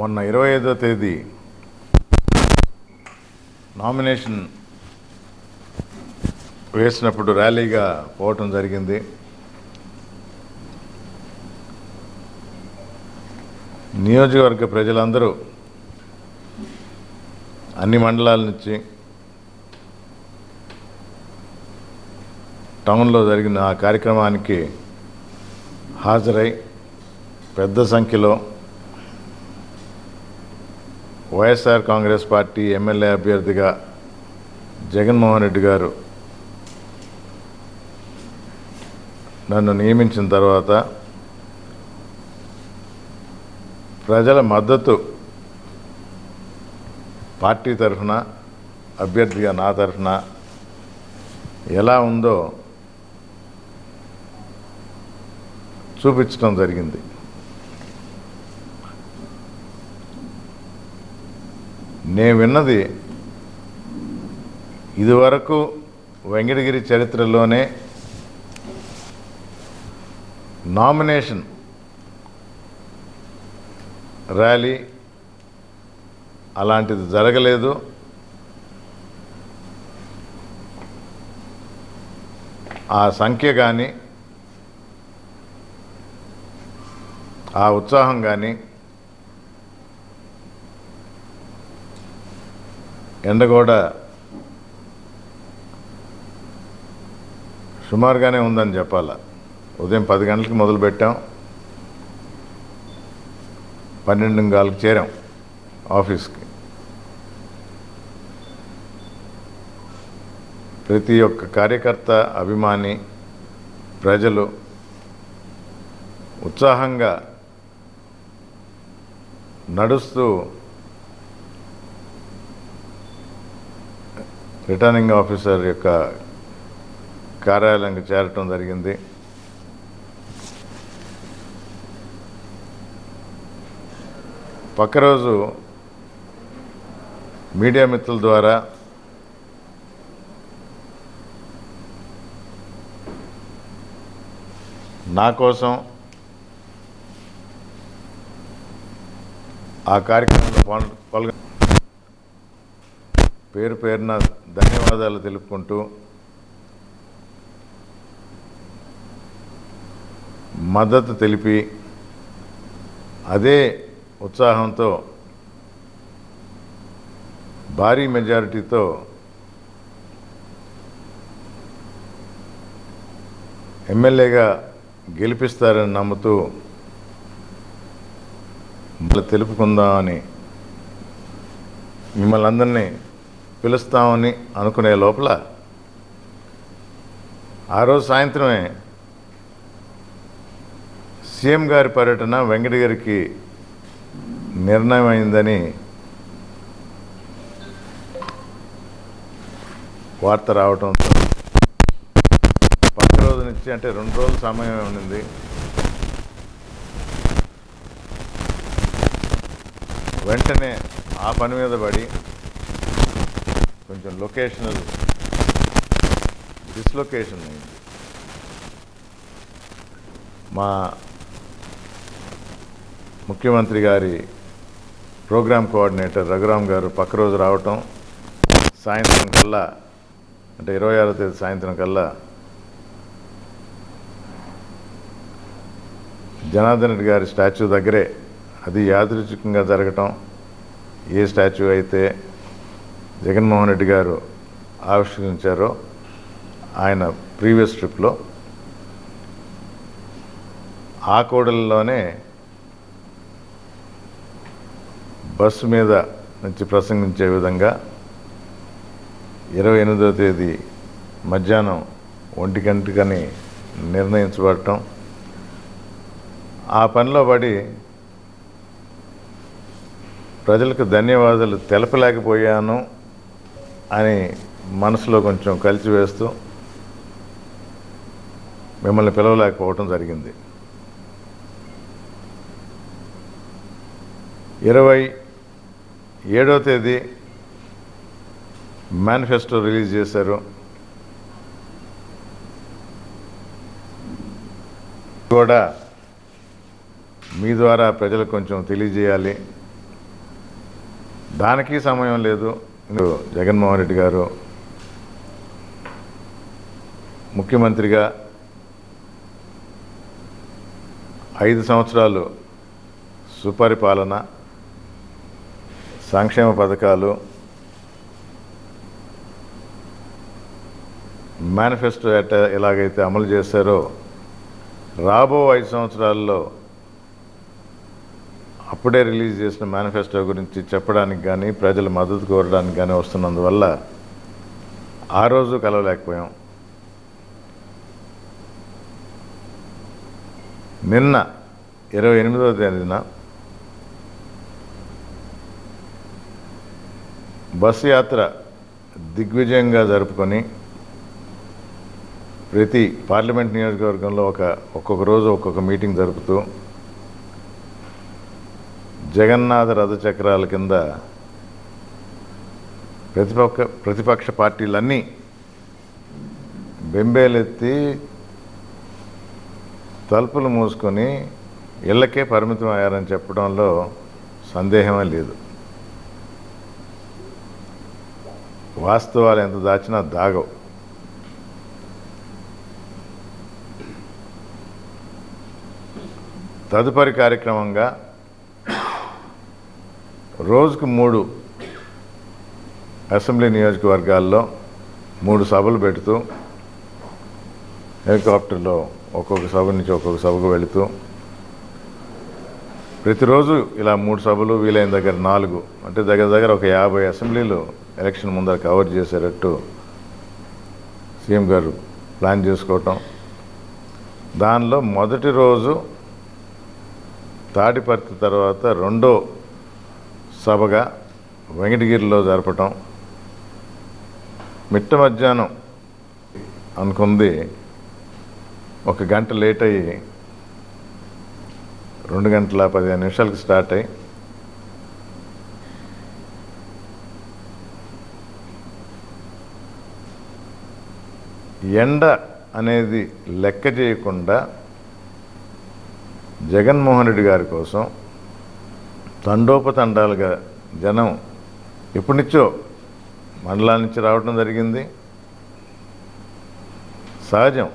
మొన్న 25వ తేదీ నామినేషన్ వేసినప్పుడు ర్యాలీగా పోవటం జరిగింది. నియోజకవర్గ ప్రజలందరూ అన్ని మండలాల నుంచి టౌన్లో జరిగిన ఆ కార్యక్రమానికి హాజరై పెద్ద సంఖ్యలో వైఎస్ఆర్ కాంగ్రెస్ పార్టీ ఎమ్మెల్యే అభ్యర్థిగా జగన్మోహన్ రెడ్డి గారు నన్ను నియమించిన తర్వాత ప్రజల మద్దతు పార్టీ తరఫున అభ్యర్థిగా నా తరఫున ఎలా ఉందో చూపించడం జరిగింది. నేను విన్నది ఇదివరకు వెంకటగిరి చరిత్రలోనే నామినేషన్ ర్యాలీ అలాంటిది జరగలేదు. ఆ సంఖ్య కానీ ఆ ఉత్సాహం కానీ ఎండ కూడా సుమారుగానే ఉందని చెప్పాల. ఉదయం 10 గంటలకు మొదలుపెట్టాం, 12:15కి చేరాం ఆఫీస్కి. ప్రతి ఒక్క కార్యకర్త, అభిమాని, ప్రజలు ఉత్సాహంగా నడుస్తూ రిటర్నింగ్ ఆఫీసర్ యొక్క కార్యాలయానికి చేరటం జరిగింది. పక్క రోజు మీడియా మిత్రుల ద్వారా నా కోసం ఆ కార్యక్రమంలో పాల్గొన పేరు పేరున ధన్యవాదాలు తెలుపుకుంటూ మద్దతు తెలిపి అదే ఉత్సాహంతో భారీ మెజారిటీతో ఎమ్మెల్యేగా గెలిపిస్తారని నమ్ముతూ తెలుపుకుందామని మిమ్మల్ని అందరినీ పిలుస్తామని అనుకునే లోపల ఆ రోజు సాయంత్రమే సీఎం గారి పర్యటన వెంకటగిరికి నిర్ణయం అయిందని వార్త రావడంతో పక్క రోజు నుంచి, అంటే 2 రోజుల సమయం ఉండింది, వెంటనే ఆ పని మీద పడి కొంచెం లొకేషనల్ డిస్లొకేషన్ అయింది. మా ముఖ్యమంత్రి గారి ప్రోగ్రామ్ కోఆర్డినేటర్ రఘురామ్ గారు పక్క రోజు రావటం, సాయంత్రం కల్లా, అంటే 26వ తేదీ సాయంత్రం కల్లా జనార్దన్ రెడ్డి గారి స్టాచ్యూ దగ్గరే, అది యాదృచ్ఛికంగా జరగటం, ఏ స్టాచ్యూ అయితే జగన్మోహన్ రెడ్డి గారు ఆవిష్కరించారో ఆయన ప్రీవియస్ ట్రిప్లో, ఆ కూడలిలోనే బస్సు మీద నుంచి ప్రసంగించే విధంగా 28వ తేదీ మధ్యాహ్నం 1 గంటకని నిర్ణయించబడటం, ఆ పనిలో పడి ప్రజలకు ధన్యవాదాలు తెలపలేకపోయాను అని మనసులో కొంచెం కలిసివేస్తూ మిమ్మల్ని పిలవలేకపోవటం జరిగింది. 27వ తేదీ మేనిఫెస్టో రిలీజ్ చేశారు. కూడా మీ ద్వారా ప్రజలకు కొంచెం తెలియజేయాలి, దానికి సమయం లేదు. జగన్మోహన్ రెడ్డి గారు ముఖ్యమంత్రిగా 5 సంవత్సరాలు సుపరిపాలన, సంక్షేమ పథకాలు, మేనిఫెస్టో ఎలాగైతే అమలు చేశారో రాబో 5 సంవత్సరాల్లో అప్పుడే రిలీజ్ చేసిన మేనిఫెస్టో గురించి చెప్పడానికి కానీ ప్రజల మద్దతు కోరడానికి కానీ వస్తున్నందువల్ల ఆ రోజు కలవలేకపోయాం. నిన్న 28వ తేదీన బస్సు యాత్ర దిగ్విజయంగా జరుపుకొని ప్రతి పార్లమెంట్ నియోజకవర్గంలో ఒక్కొక్క రోజు ఒక్కొక్క మీటింగ్ జరుపుతూ జగన్నాథ రథచక్రాల కింద ప్రతిపక్ష పార్టీలన్నీ బెంబేలెత్తి తలుపులు మూసుకొని ఇళ్లకే పరిమితం అయ్యారని చెప్పడంలో సందేహమే లేదు. వాస్తవాలు ఎంత దాచినా దాగవు. తదుపరి కార్యక్రమంగా రోజుకు 3 అసెంబ్లీ నియోజకవర్గాల్లో 3 సభలు పెడుతూ హెలికాప్టర్లో ఒక్కొక్క సభ నుంచి ఒక్కొక్క సభకు వెళుతూ ప్రతిరోజు ఇలా 3 సభలు, వీలైన దగ్గర 4, అంటే దగ్గర ఒక 50 అసెంబ్లీలు ఎలక్షన్ ముందర కవర్ చేసేటట్టు సీఎం గారు ప్లాన్ చేసుకోవటం. దానిలో మొదటి రోజు తాడిపర్తి తర్వాత రెండో సభగా వెంకటగిరిలో జరపటం. మిట్ట మధ్యాహ్నం అనుకుంది 1 గంట లేట్ అయ్యి 2 గంటల 15 నిమిషాలకు స్టార్ట్ అయ్యి ఎండ అనేది లెక్క చేయకుండా జగన్మోహన్ రెడ్డి గారి కోసం తండోపతండాలుగా జనం ఎప్పటి నుంచో మండలాల నుంచి రావడం జరిగింది. సహజం.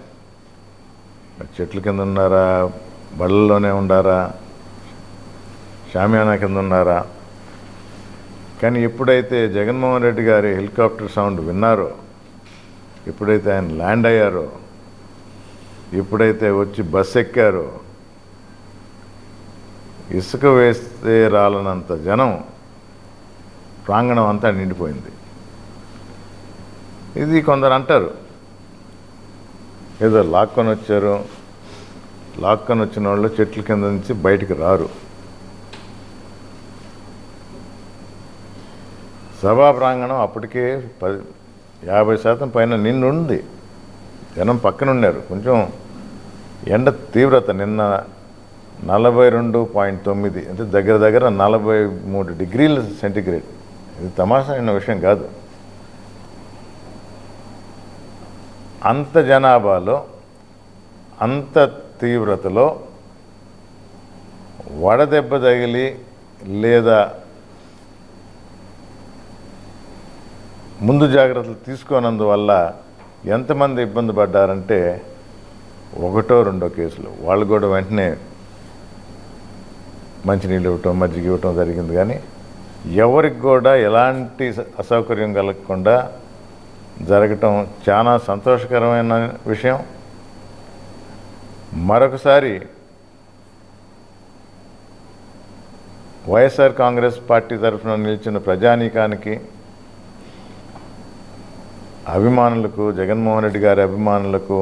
చెట్ల కింద ఉన్నారా, బళ్ళల్లోనే ఉండారా, షామియానా కింద ఉన్నారా, కానీ ఎప్పుడైతే జగన్మోహన్ రెడ్డి గారి హెలికాప్టర్ సౌండ్ విన్నారో, ఎప్పుడైతే ఆయన ల్యాండ్ అయ్యారో, ఎప్పుడైతే వచ్చి బస్సు ఎక్కారో, ఇసుక వేస్తే రాలనంత జనం ప్రాంగణం అంతా నిండిపోయింది. ఇది కొందరు అంటారు ఏదో లాక్కొని వచ్చారు, లాక్కొని వచ్చిన వాళ్ళు చెట్ల కింద నుంచి బయటికి రారు. సభా ప్రాంగణం అప్పటికే 50% పైన నిండుంది. జనం పక్కన ఉన్నారు. కొంచెం ఎండ తీవ్రత నిన్న 42.9, అంటే దగ్గర 43 డిగ్రీల సెంటిగ్రేడ్. ఇది తమాషా అయిన విషయం కాదు. అంత జనాభాలో అంత తీవ్రతలో వడదెబ్బ తగిలి లేదా ముందు జాగ్రత్తలు తీసుకోనందువల్ల ఎంతమంది ఇబ్బంది పడ్డారంటే 1-2 కేసులు. వాళ్ళు కూడా వెంటనే మంచినీళ్ళు ఇవ్వటం, మజ్జిగ ఇవ్వటం జరిగింది. కానీ ఎవరికి కూడా ఎలాంటి అసౌకర్యం కలగకుండా జరగటం చాలా సంతోషకరమైన విషయం. మరొకసారి వైఎస్ఆర్ కాంగ్రెస్ పార్టీ తరఫున నిలిచిన ప్రజానీకానికి, అభిమానులకు, జగన్మోహన్ రెడ్డి గారి అభిమానులకు,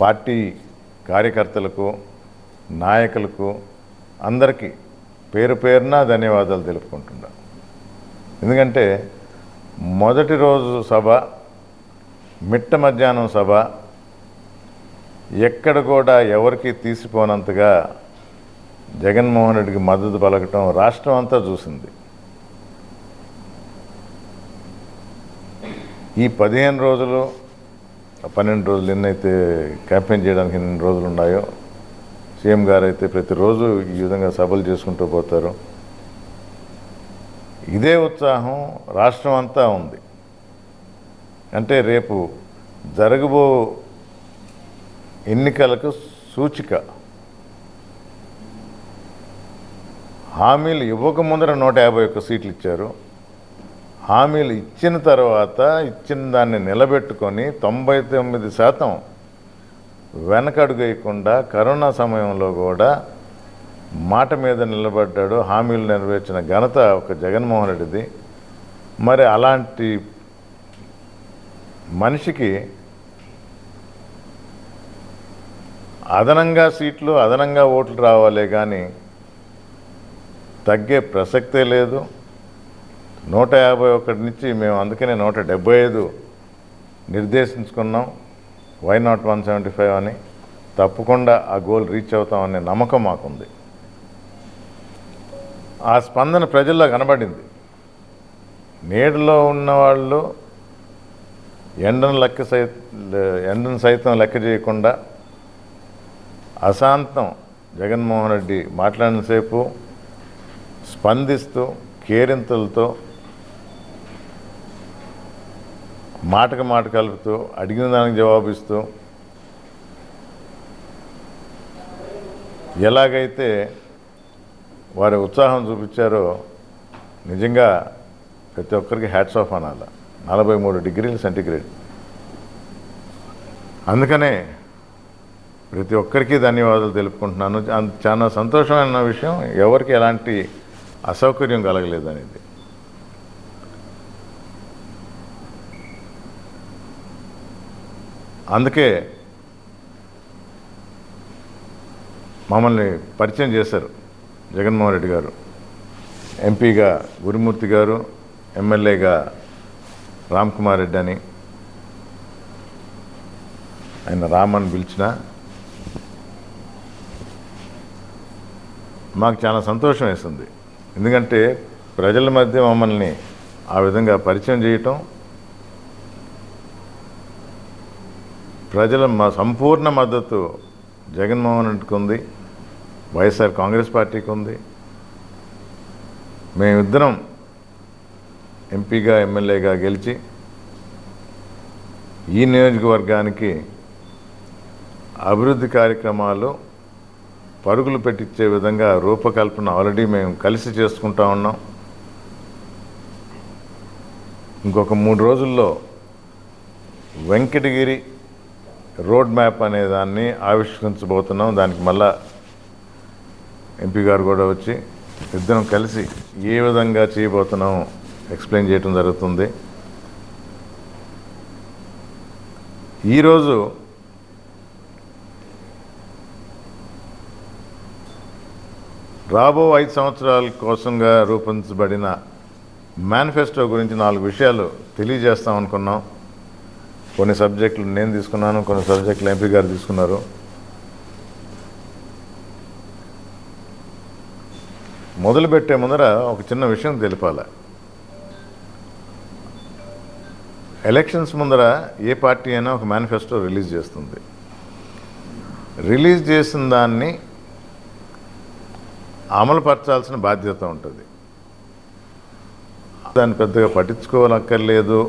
పార్టీ కార్యకర్తలకు, నాయకులకు అందరికీ పేరు పేరున ధన్యవాదాలు తెలుపుకుంటున్నా. ఎందుకంటే మొదటి రోజు సభ, మిట్ట మధ్యాహ్నం సభ ఎక్కడ కూడా ఎవరికి తీసిపోనంతగా జగన్మోహన్ రెడ్డికి మద్దతు పలకటం రాష్ట్రం అంతా చూసింది. ఈ 15 రోజులు 12 రోజులు ఎన్నైతే క్యాంపెయిన్ చేయడానికి ఎన్ని రోజులు ఉన్నాయో సీఎం గారు అయితే ప్రతిరోజు ఈ విధంగా సభలు చేసుకుంటూ పోతారు. ఇదే ఉత్సాహం రాష్ట్రం అంతా ఉంది. అంటే రేపు జరగబో ఎన్నికలకు సూచిక. హామీలు ఇవ్వకముందర 151 సీట్లు ఇచ్చారు. హామీలు ఇచ్చిన తర్వాత ఇచ్చిన దాన్ని నిలబెట్టుకొని 99% వెనకడుగు వేయకుండా కరోనా సమయంలో కూడా మాట మీద నిలబడ్డాడు. హామీలు నెరవేర్చిన ఘనత ఒక జగన్మోహన్ రెడ్డిది. మరి అలాంటి మనిషికి అదనంగా సీట్లు, అదనంగా ఓట్లు రావాలే కానీ తగ్గే ప్రసక్తే లేదు. 151 నుంచి మేము అందుకనే 175 నిర్దేశించుకున్నాం. వై నాట్ 175 అని. తప్పకుండా ఆ గోల్ రీచ్ అవుతామనే నమ్మకం మాకుంది. ఆ స్పందన ప్రజల్లో కనబడింది. నీడలో ఉన్నవాళ్ళు ఎండను సైతం లెక్క చేయకుండా అశాంతం జగన్మోహన్ రెడ్డి మాట్లాడినసేపు స్పందిస్తూ కేరింతలతో మాటకు మాట కలుపుతూ అడిగిన దానికి జవాబిస్తూ ఎలాగైతే వారి ఉత్సాహం చూపించారో నిజంగా ప్రతి ఒక్కరికి హ్యాట్స్ ఆఫ్ అనాలి. 43 డిగ్రీల సెంటిగ్రేడ్. అందుకనే ప్రతి ఒక్కరికి ధన్యవాదాలు తెలుపుకుంటున్నాను. చాలా సంతోషమైన విషయం, ఎవరికి ఎలాంటి అసౌకర్యం కలగలేదనేది. అందుకే మమ్మల్ని పరిచయం చేశారు జగన్మోహన్ రెడ్డి గారు. ఎంపీగా గురుమూర్తి గారు, ఎమ్మెల్యేగా రామ్ కుమార్ రెడ్డి అని. ఆయన రామని పిలిచిన మాకు చాలా సంతోషం వేస్తుంది. ఎందుకంటే ప్రజల మధ్య మమ్మల్ని ఆ విధంగా పరిచయం చేయటం, ప్రజల మా సంపూర్ణ మద్దతు జగన్మోహన్ రెడ్డికి ఉంది, వైఎస్ఆర్ కాంగ్రెస్ పార్టీకి ఉంది. మేమిద్దరం ఎంపీగా ఎమ్మెల్యేగా గెలిచి ఈ నియోజకవర్గానికి అభివృద్ధి కార్యక్రమాలు పరుగులు పెట్టించే విధంగా రూపకల్పన ఆల్రెడీ మేము కలిసి చేసుకుంటా ఉన్నాం. ఇంకొక 3 రోజుల్లో వెంకటగిరి రోడ్ మ్యాప్ అనే దాన్ని ఆవిష్కరించబోతున్నాం. దానికి మళ్ళా ఎంపీ గారు కూడా వచ్చి ఇద్దరం కలిసి ఏ విధంగా చేయబోతున్నాం ఎక్స్ప్లెయిన్ చేయడం జరుగుతుంది. ఈరోజు రాబో 5 సంవత్సరాల కోసంగా రూపొందించబడిన మేనిఫెస్టో గురించి 4 విషయాలు తెలియజేస్తాం అనుకున్నాం. కొన్ని సబ్జెక్టులు నేను తీసుకున్నాను, కొన్ని సబ్జెక్టులు ఎంపీ గారు తీసుకున్నారు. మొదలుపెట్టే ముందర ఒక చిన్న విషయం తెలిపాలి. ఎలక్షన్స్ ముందర ఏ పార్టీ అయినా ఒక మేనిఫెస్టో రిలీజ్ చేస్తుంది. రిలీజ్ చేసిన దాన్ని అమలుపరచాల్సిన బాధ్యత ఉంటుంది. దాన్ని పెద్దగా పట్టించుకోనక్కర్లేదు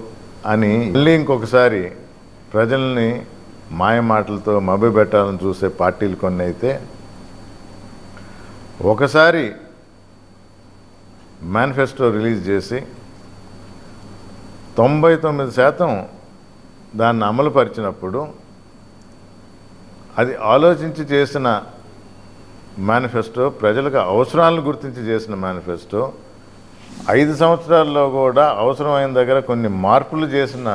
అని మళ్ళీ ఇంకొకసారి ప్రజల్ని మాయమాటలతో మభ్యపెట్టాలని చూసే పార్టీలు కొన్ని అయితే, ఒకసారి మేనిఫెస్టో రిలీజ్ చేసి 99% దాన్ని అమలుపరిచినప్పుడు అది ఆలోచించి చేసిన మేనిఫెస్టో, ప్రజలకు అవసరాలను గుర్తించి చేసిన మేనిఫెస్టో, 5 సంవత్సరాల్లో కూడా అవసరమైన దగ్గర కొన్ని మార్పులు చేసిన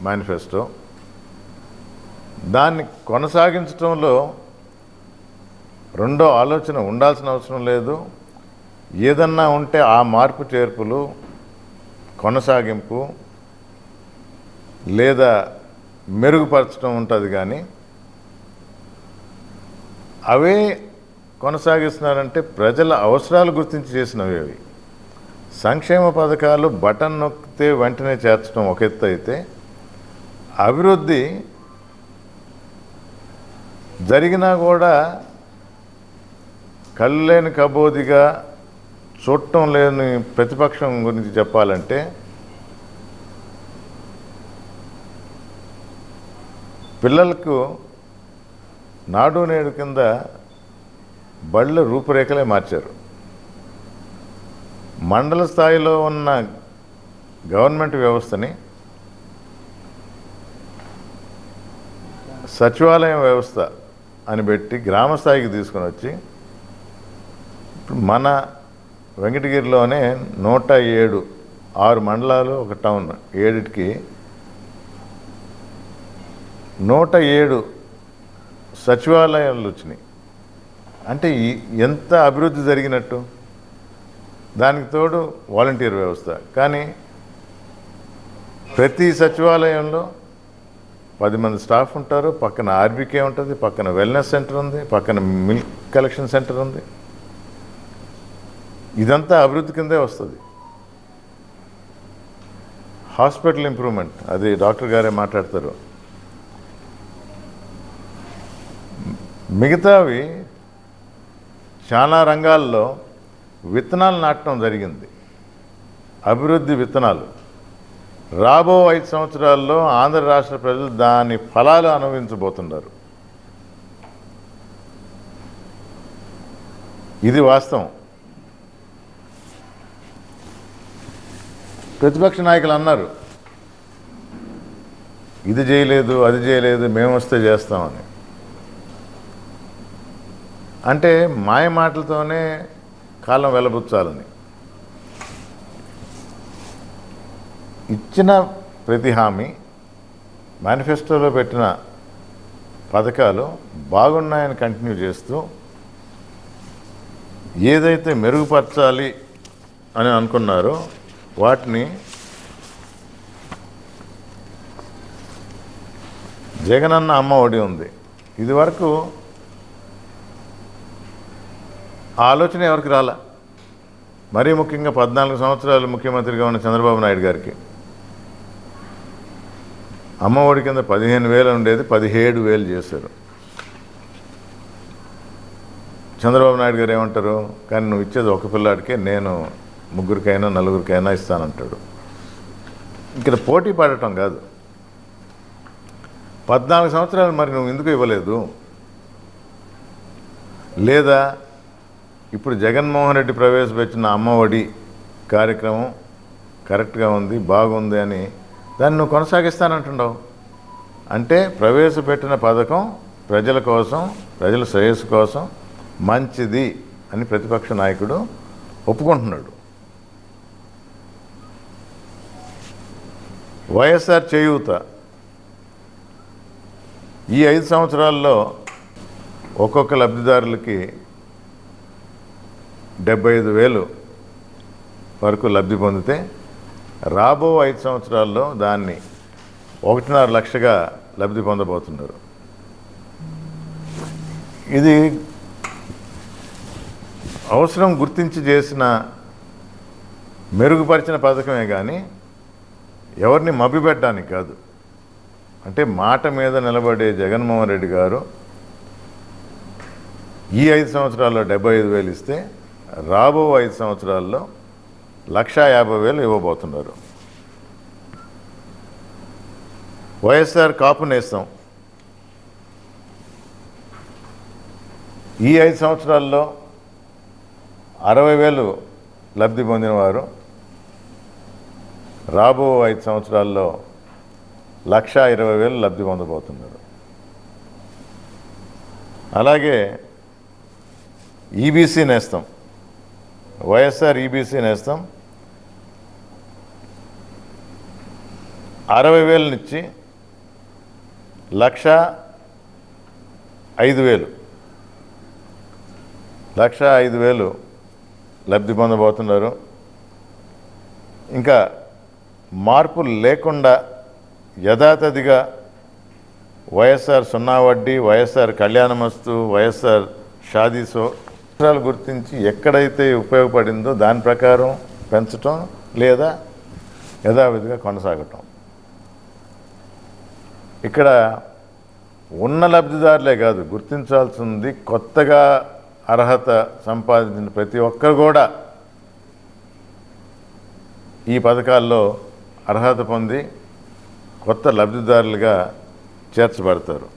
మేనిఫెస్టో, దాన్ని కొనసాగించడంలో రెండో ఆలోచన ఉండాల్సిన అవసరం లేదు. ఏదన్నా ఉంటే ఆ మార్పు చేర్పులు, కొనసాగింపు లేదా మెరుగుపరచడం ఉంటుంది. కానీ అవే కొనసాగిస్తున్నారంటే ప్రజల అవసరాలు గుర్తించి చేసినవి. అవి సంక్షేమ పథకాలు బటన్ నొక్కితే వెంటనే చేర్చడం ఒక ఎత్తు అయితే, అభివృద్ధి జరిగినా కూడా కళ్ళు లేని కబోదిగా చూడటం లేని ప్రతిపక్షం గురించి చెప్పాలంటే పిల్లలకు నాడు నేడు కింద బళ్ళ రూపురేఖలే మార్చారు. మండల స్థాయిలో ఉన్న గవర్నమెంట్ వ్యవస్థని సచివాలయం వ్యవస్థ అని పెట్టి గ్రామ స్థాయికి తీసుకొని వచ్చి మన వెంకటగిరిలోనే 107 6 మండలాలు ఒక టౌన్ 7కి 107 సచివాలయాలు వచ్చినాయి. అంటే ఎంత అభివృద్ధి జరిగినట్టు. దానికి తోడు వాలంటీర్ వ్యవస్థ. కానీ ప్రతి సచివాలయంలో 10 మంది స్టాఫ్ ఉంటారు. పక్కన ఆర్బీకే ఉంటుంది, పక్కన వెల్నెస్ సెంటర్ ఉంది, పక్కన మిల్క్ కలెక్షన్ సెంటర్ ఉంది. ఇదంతా అభివృద్ధి కిందే వస్తుంది. హాస్పిటల్ ఇంప్రూవ్మెంట్ అది డాక్టర్ గారే మాట్లాడతారు. మిగతావి చాలా రంగాల్లో విత్తనాలు నాటడం జరిగింది. అభివృద్ధి విత్తనాలు రాబో 5 సంవత్సరాల్లో ఆంధ్ర రాష్ట్ర ప్రజలు దాని ఫలాలు అనుభవించబోతున్నారు. ఇది వాస్తవం. ప్రతిపక్ష నాయకులు అన్నారు, ఇది చేయలేదు, అది చేయలేదు, మేము వస్తే చేస్తామని. అంటే మాయ మాటలతోనే కాలం వెలబుచ్చాలని. ఇచ్చిన ప్రతి హామీ, మేనిఫెస్టోలో పెట్టిన పథకాలు బాగున్నాయని కంటిన్యూ చేస్తూ ఏదైతే మెరుగుపరచాలి అని అనుకున్నారో వాటిని జగనన్న అమ్మ ఒడి ఉంది. ఇది వరకు ఆలోచన ఎవరికి రాలా. మరీ ముఖ్యంగా 14 సంవత్సరాలు ముఖ్యమంత్రిగా ఉన్న చంద్రబాబు నాయుడు గారికి అమ్మ ఒడి కింద 15,000 ఉండేది 17,000 చేశారు. చంద్రబాబు నాయుడు గారు ఏమంటారు, కానీ నువ్వు ఇచ్చేది ఒక పిల్లాడికే, నేను 3కైనా 4కైనా ఇస్తానంటాడు. ఇక్కడ పోటీ పడటం కాదు. 14 సంవత్సరాలు మరి నువ్వు ఎందుకు ఇవ్వలేదు? లేదా ఇప్పుడు జగన్మోహన్ రెడ్డి ప్రవేశపెట్టిన అమ్మ ఒడి కార్యక్రమం కరెక్ట్గా ఉంది, బాగుంది అని దాన్ని నువ్వు కొనసాగిస్తానంటున్నావు. అంటే ప్రవేశపెట్టిన పథకం ప్రజల కోసం, ప్రజల శ్రేయస్సు కోసం మంచిది అని ప్రతిపక్ష నాయకుడు ఒప్పుకుంటున్నాడు. వైఎస్ఆర్ చేయూత ఈ 5 సంవత్సరాల్లో ఒక్కొక్క లబ్ధిదారులకి 75,000 వరకు లబ్ధి పొందితే రాబో 5 సంవత్సరాల్లో దాన్ని 1.5 లక్షగా లబ్ధి పొందబోతున్నారు. ఇది అవసరం గుర్తించి చేసిన మెరుగుపరిచిన పథకమే కానీ ఎవరిని మభ్యపెట్టడానికి కాదు. అంటే మాట మీద నిలబడే జగన్మోహన్ రెడ్డి గారు ఈ 5 సంవత్సరాల్లో 75,000 ఇస్తే రాబో 5 సంవత్సరాల్లో 1,50,000 ఇవ్వబోతున్నారు. వైఎస్ఆర్ కాపు నేస్తం ఈ 5 సంవత్సరాల్లో 60,000 లబ్ధి పొందినవారు రాబో 5 సంవత్సరాల్లో 1,20,000 లబ్ధి పొందబోతున్నారు. అలాగే ఈబీసీ నేస్తం, వైఎస్ఆర్ ఈబీసీ నేస్తం 60,000 నుంచి 1,05,000 1,05,000 లబ్ధి పొందబోతున్నారు. ఇంకా మార్పులు లేకుండా యథాతథిగా వైఎస్ఆర్ 0 వడ్డీ, వైఎస్ఆర్ కళ్యాణమస్తు, వైఎస్ఆర్ షాదీసో గుర్తించి ఎక్కడైతే ఉపయోగపడిందో దాని ప్రకారం పెంచటం లేదా యథావిధిగా కొనసాగటం. ఇక్కడ ఉన్న లబ్ధిదారులే కాదు, గుర్తించాల్సింది కొత్తగా అర్హత సంపాదించిన ప్రతి ఒక్కరు కూడా ఈ పథకాల్లో అర్హత పొంది కొత్త లబ్ధిదారులుగా చేర్చబడతారు.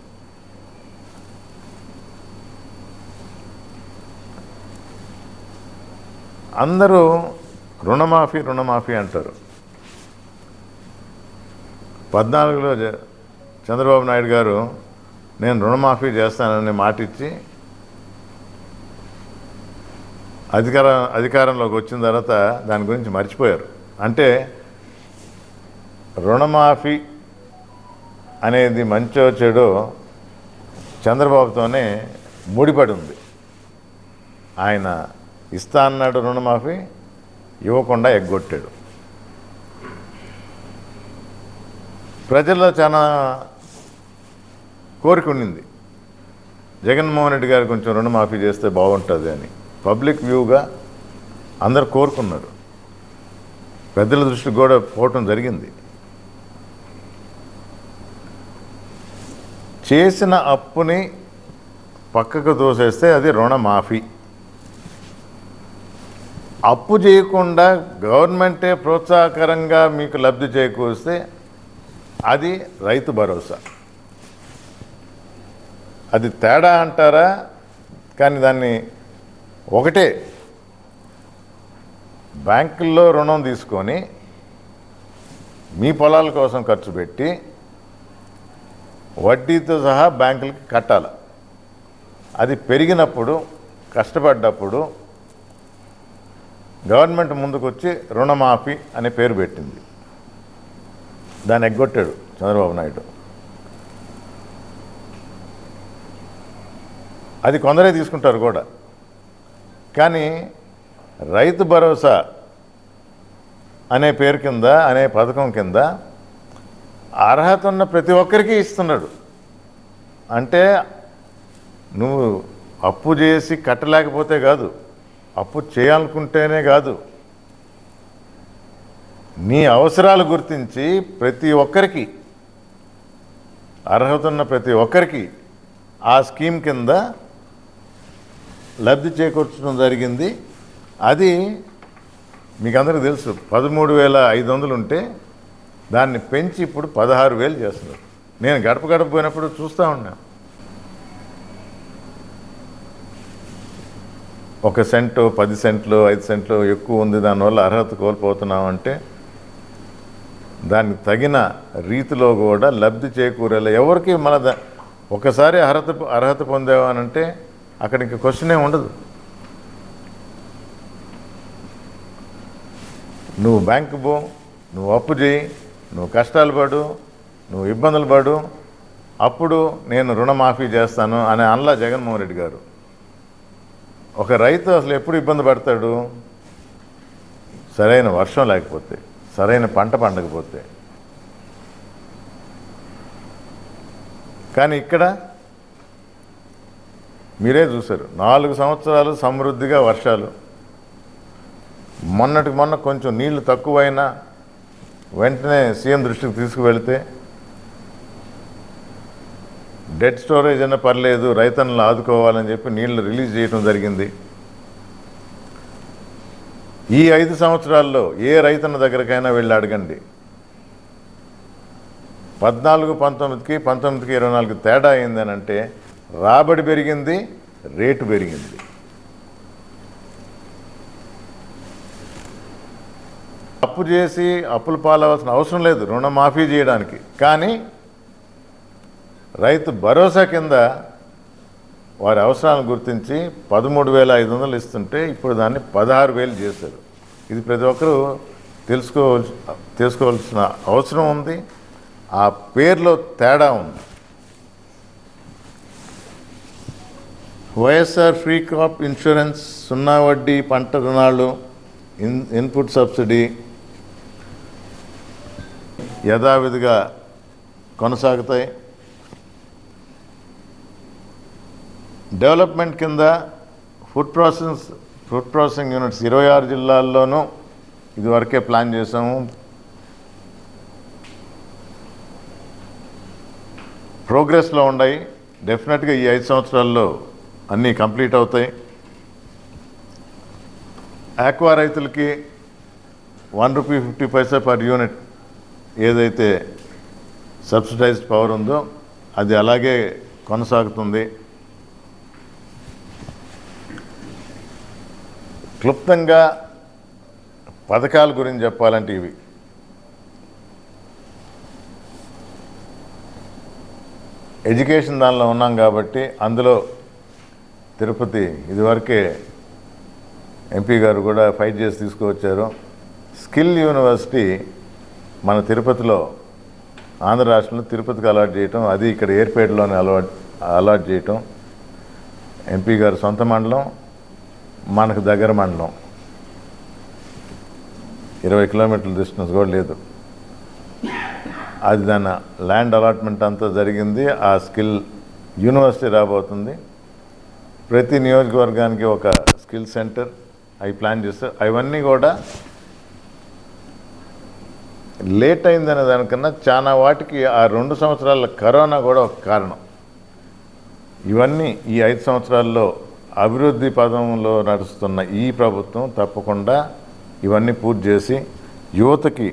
అందరూ రుణమాఫీ రుణమాఫీ అంటారు. 14లో చంద్రబాబు నాయుడు గారు నేను రుణమాఫీ చేస్తానని మాట ఇచ్చి అధికారంలోకి వచ్చిన తర్వాత దాని గురించి మర్చిపోయారు. అంటే రుణమాఫీ అనేది మంచో చెడో చంద్రబాబుతోనే ముడిపడి ఉంది. ఆయన ఇస్తా అన్నాడు రుణమాఫీ, ఇవ్వకుండా ఎగ్గొట్టాడు. ప్రజల్లో చాలా కోరిక ఉండింది, జగన్మోహన్ రెడ్డి గారు కొంచెం రుణమాఫీ చేస్తే బాగుంటుంది అని. పబ్లిక్ వ్యూగా అందరు కోరుకున్నారు, పెద్దల దృష్టికి కూడా పోవటం జరిగింది. చేసిన అప్పుని పక్కకు తోసేస్తే అది రుణమాఫీ. అప్పు చేయకుండా గవర్నమెంటే ప్రోత్సాహకరంగా మీకు లబ్ధి చేకూరిస్తే అది రైతు భరోసా. అది తేడా అంటారా? కానీ దాన్ని ఒకటే, బ్యాంకుల్లో రుణం తీసుకొని మీ పొలాల కోసం ఖర్చు పెట్టి వడ్డీతో సహా బ్యాంకులకి కట్టాలి. అది పెరిగినప్పుడు, కష్టపడ్డప్పుడు గవర్నమెంట్ ముందుకు వచ్చి రుణమాఫీ అనే పేరు పెట్టింది. దాన్ని ఎగ్గొట్టాడు చంద్రబాబు నాయుడు. అది కొందరే తీసుకుంటారు కూడా. కానీ రైతు భరోసా అనే పేరు కింద, అనే పథకం కింద అర్హత ఉన్న ప్రతి ఒక్కరికి ఇస్తున్నాడు. అంటే నువ్వు అప్పు చేసి కట్టలేకపోతే కాదు, అప్పు చేయాలనుకుంటేనే కాదు, నీ అవసరాలు గుర్తించి ప్రతి ఒక్కరికి, అర్హత ఉన్న ప్రతి ఒక్కరికి ఆ స్కీమ్ కింద లబ్ధి చేకూర్చడం జరిగింది. అది మీకు అందరికీ తెలుసు, 13,500 ఉంటే దాన్ని పెంచి ఇప్పుడు 16,000 చేస్తున్నారు. నేను గడప గడప పోయినప్పుడు చూస్తూ ఉన్నా. 1 సెంటు, 10 సెంట్లు, 5 సెంట్లు ఎక్కువ ఉంది, దానివల్ల అర్హత కోల్పోతున్నాం అంటే దానికి తగిన రీతిలో కూడా లబ్ధి చేకూరేలా ఎవరికి ఒకసారి అర్హత పొందేవానంటే అక్కడ ఇంక క్వశ్చనే ఉండదు. నువ్వు బ్యాంకు పో, నువ్వు అప్పు చేయి, నువ్వు కష్టాలు పడు, నువ్వు ఇబ్బందులు పడు, అప్పుడు నేను రుణమాఫీ చేస్తాను అని అనలా జగన్మోహన్ రెడ్డి గారు. ఒక రైతు అసలు ఎప్పుడు ఇబ్బంది పడతాడు? సరైన వర్షం లేకపోతే, సరైన పంట పండకపోతే. కానీ ఇక్కడ మీరే చూశారు, 4 సంవత్సరాలు సమృద్ధిగా వర్షాలు. మొన్నటికి మొన్న కొంచెం నీళ్లు తక్కువైనా వెంటనే సీఎం దృష్టికి తీసుకువెళితే డెడ్ స్టోరేజ్ అయినా పర్లేదు, రైతన్నలు ఆదుకోవాలని చెప్పి నీళ్లు రిలీజ్ చేయడం జరిగింది. ఈ 5 సంవత్సరాల్లో ఏ రైతన్న దగ్గరకైనా వెళ్ళి అడగండి, 14-19కి 19-24 తేడా అయిందని అంటే రాబడి పెరిగింది, రేటు పెరిగింది. అప్పు చేసి అప్పులు పాలవలసిన అవసరం లేదు రుణమాఫీ చేయడానికి. కానీ రైతు భరోసా కింద వారి అవసరాలను గుర్తించి 13,500 ఇస్తుంటే ఇప్పుడు దాన్ని 16,000 చేశారు. ఇది ప్రతి ఒక్కరూ తెలుసుకోవాల్సిన అవసరం ఉంది. ఆ పేర్లో తేడా ఉంది. వైఎస్ఆర్ ఫ్రీ క్రాప్ ఇన్సూరెన్స్, 0 వడ్డీ పంట రుణాలు, ఇన్పుట్ సబ్సిడీ యథావిధిగా కొనసాగుతాయి. డెవలప్మెంట్ కింద ఫుడ్ ప్రాసెసింగ్ యూనిట్స్ 26 జిల్లాల్లోనూ ఇదివరకే ప్లాన్ చేసాము. ప్రోగ్రెస్లో ఉన్నాయి. డెఫినెట్గా ఈ 5 సంవత్సరాల్లో అన్నీ కంప్లీట్ అవుతాయి. ఆక్వా రైతులకి ₹1.50 పర్ యూనిట్ ఏదైతే సబ్సిడైజ్డ్ పవర్ ఉందో అది అలాగే కొనసాగుతుంది. క్లుప్తంగా పథకాల గురించి చెప్పాలంటే ఇవి. ఎడ్యుకేషన్ దానిలో ఉన్నాం కాబట్టి అందులో తిరుపతి ఇదివరకే ఎంపీ గారు కూడా ఫైట్ చేసి తీసుకువచ్చారు. స్కిల్ యూనివర్సిటీ మన తిరుపతిలో, ఆంధ్ర రాష్ట్రంలో తిరుపతికి అలాట్ చేయటం, అది ఇక్కడ ఏర్పేటలోనే అలాట్ చేయటం. ఎంపీ గారు సొంత మండలం, మనకు దగ్గర మండలం, 20 కిలోమీటర్ల డిస్టెన్స్ కూడా లేదు. అది దాని ల్యాండ్ అలాట్మెంట్ అంతా జరిగింది. ఆ స్కిల్ యూనివర్సిటీ రాబోతుంది. ప్రతి నియోజకవర్గానికి ఒక స్కిల్ సెంటర్ అవి ప్లాన్ చేస్తారు. అవన్నీ కూడా లేట్ అయిందనే దానికన్నా చాలా వాటికి ఆ 2 సంవత్సరాల కరోనా కూడా ఒక కారణం. ఇవన్నీ ఈ 5 సంవత్సరాల్లో అభివృద్ధి పదంలో నడుస్తున్న ఈ ప్రభుత్వం తప్పకుండా ఇవన్నీ పూర్తి చేసి యువతకి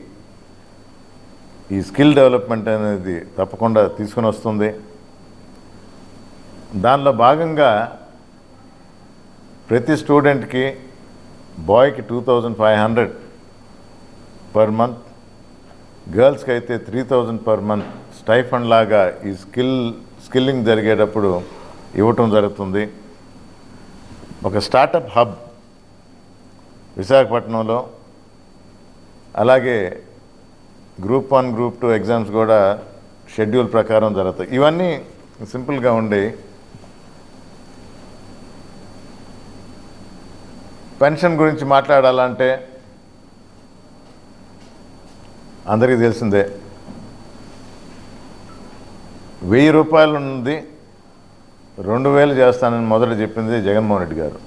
ఈ స్కిల్ డెవలప్మెంట్ అనేది తప్పకుండా తీసుకుని వస్తుంది. దానిలో భాగంగా ప్రతి స్టూడెంట్కి బాయ్కి 2500 పర్ మంత్, గర్ల్స్కి అయితే 3000 పర్ మంత్ స్టైఫండ్ లాగా ఈ స్కిల్లింగ్ జరిగేటప్పుడు ఇవ్వటం జరుగుతుంది. ఒక స్టార్టప్ హబ్ విశాఖపట్నంలో, అలాగే గ్రూప్ 1, గ్రూప్ 2 ఎగ్జామ్స్ కూడా షెడ్యూల్ ప్రకారం జరుగుతాయి. ఇవన్నీ సింపుల్గా ఉండి పెన్షన్ గురించి మాట్లాడాలంటే అందరికీ తెలిసిందే. ₹1000 ఉంది, 2000 చేస్తానని మొదట చెప్పింది జగన్మోహన్ రెడ్డి గారు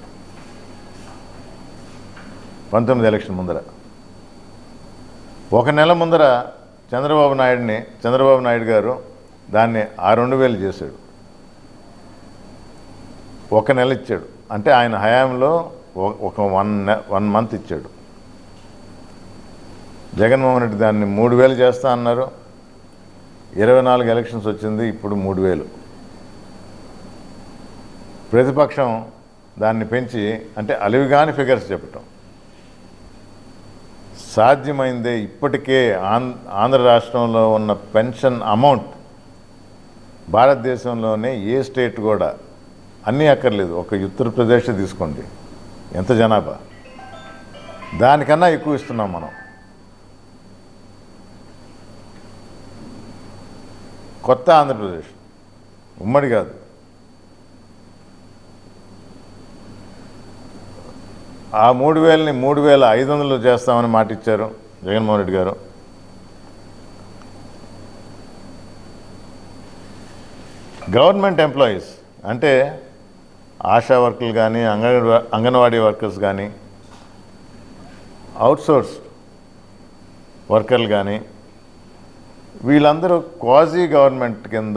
19 ఎలక్షన్ ముందర. ఒక నెల ముందర చంద్రబాబు నాయుడు గారు దాన్ని 2000 చేశాడు. ఒక నెల ఇచ్చాడు, అంటే ఆయన హయాంలో ఒక 1 మంత్ ఇచ్చాడు. జగన్మోహన్ రెడ్డి దాన్ని 3000 చేస్తా అన్నారు. 24 ఎలక్షన్స్ వచ్చింది, ఇప్పుడు 3000. ప్రతిపక్షం దాన్ని పెంచి, అంటే అలివిగాని ఫిగర్స్ చెప్పటం. సాధ్యమైందే ఇప్పటికే ఆంధ్ర రాష్ట్రంలో ఉన్న పెన్షన్ అమౌంట్ భారతదేశంలోనే ఏ స్టేట్ కూడా, అన్నీ అక్కర్లేదు, ఒక ఉత్తరప్రదేశ్ తీసుకోండి, ఎంత జనాభా, దానికన్నా ఎక్కువ ఇస్తున్నాం మనం. కొత్త ఆంధ్రప్రదేశ్, ఉమ్మడి కాదు. ఆ 3000ని 3500 చేస్తామని మాట ఇచ్చారు జగన్మోహన్ రెడ్డి గారు. గవర్నమెంట్ ఎంప్లాయీస్ అంటే ఆశా వర్కర్లు కానీ, అంగన్వాడీ వర్కర్స్ కానీ, అవుట్సోర్స్ వర్కర్లు కానీ, వీళ్ళందరూ క్వాజీ గవర్నమెంట్ కింద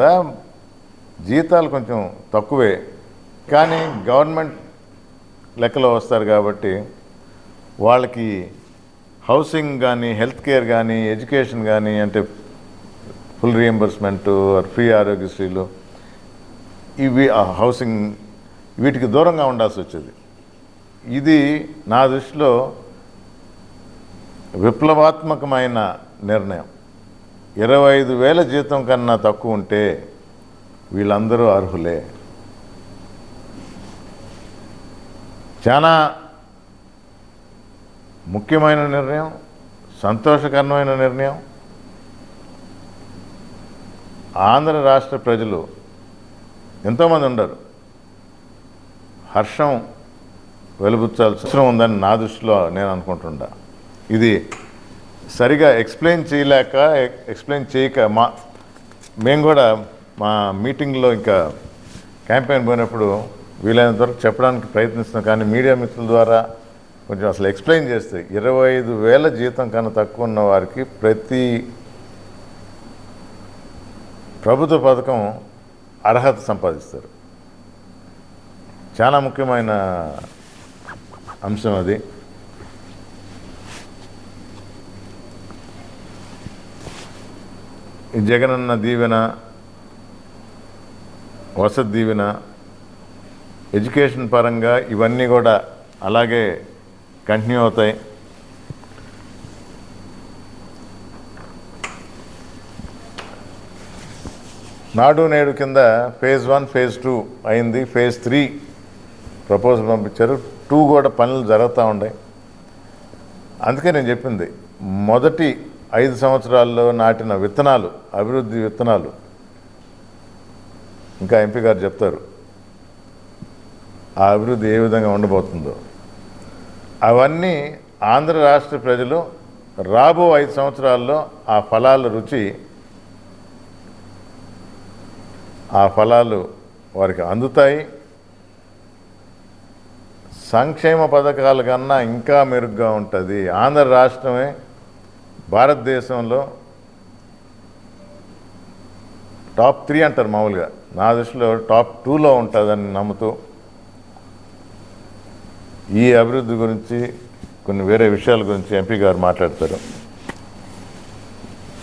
జీతాలు కొంచెం తక్కువే, కానీ గవర్నమెంట్ లెక్కలో వస్తారు కాబట్టి వాళ్ళకి హౌసింగ్ కానీ, హెల్త్ కేర్ కానీ, ఎడ్యుకేషన్ కానీ, అంటే ఫుల్ రీఎంబర్స్మెంటు, ఫ్రీ ఆరోగ్యశ్రీలు, ఇవి హౌసింగ్, వీటికి దూరంగా ఉండాల్సి వచ్చేది. ఇది నా దృష్టిలో విప్లవాత్మకమైన నిర్ణయం. 25,000 జీతం కన్నా తక్కువ ఉంటే వీళ్ళందరూ అర్హులే. చాలా ముఖ్యమైన నిర్ణయం, సంతోషకరమైన నిర్ణయం. ఆంధ్ర రాష్ట్ర ప్రజలు ఎంతోమంది ఉండరు, హర్షం వెలుబుచ్చాల్సిన అవసరం ఉందని నా దృష్టిలో నేను అనుకుంటుండా. ఇది సరిగా ఎక్స్ప్లెయిన్ చేయక మేము కూడా మా మీటింగ్లో ఇంకా క్యాంపెయిన్ పోయినప్పుడు వీలైనంత వరకు చెప్పడానికి ప్రయత్నిస్తున్నాం. కానీ మీడియా మిత్రుల ద్వారా కొంచెం అసలు ఎక్స్ప్లెయిన్ చేస్తే 25,000 జీతం కన్నా తక్కువ ఉన్న వారికి ప్రతి ప్రభుత్వ పథకం అర్హత సంపాదిస్తారు. చాలా ముఖ్యమైన అంశం అది. ఈ జగనన్న దీవెన, వసతి దీవెన, ఎడ్యుకేషన్ పరంగా ఇవన్నీ కూడా అలాగే కంటిన్యూ అవుతాయి. నాడు నేడు కింద ఫేజ్ 1, ఫేజ్ 2 అయింది. ఫేజ్ 3 ప్రపోజల్ పంపించారు. 2 కూడా పనులు జరుగుతూ ఉన్నాయి. అందుకే నేను చెప్పింది, మొదటి 5 సంవత్సరాల్లో నాటిన విత్తనాలు, అభివృద్ధి విత్తనాలు, ఇంకా ఎంపీ గారు చెప్తారు ఆ అభివృద్ధి ఏ విధంగా ఉండబోతుందో. అవన్నీ ఆంధ్ర రాష్ట్ర ప్రజలు రాబో 5 సంవత్సరాల్లో ఆ ఫలాల రుచి, ఆ ఫలాలు వారికి అందుతాయి. సంక్షేమ పథకాల కన్నా ఇంకా మెరుగ్గా ఉంటుంది. ఆంధ్ర రాష్ట్రమే భారతదేశంలో టాప్ 3 అంటారు మామూలుగా, నా దృష్టిలో టాప్ 2లో ఉంటుందని నమ్ముతూ ఈ అభివృద్ధి గురించి, కొన్ని వేరే విషయాల గురించి ఎంపీ గారు మాట్లాడతారు.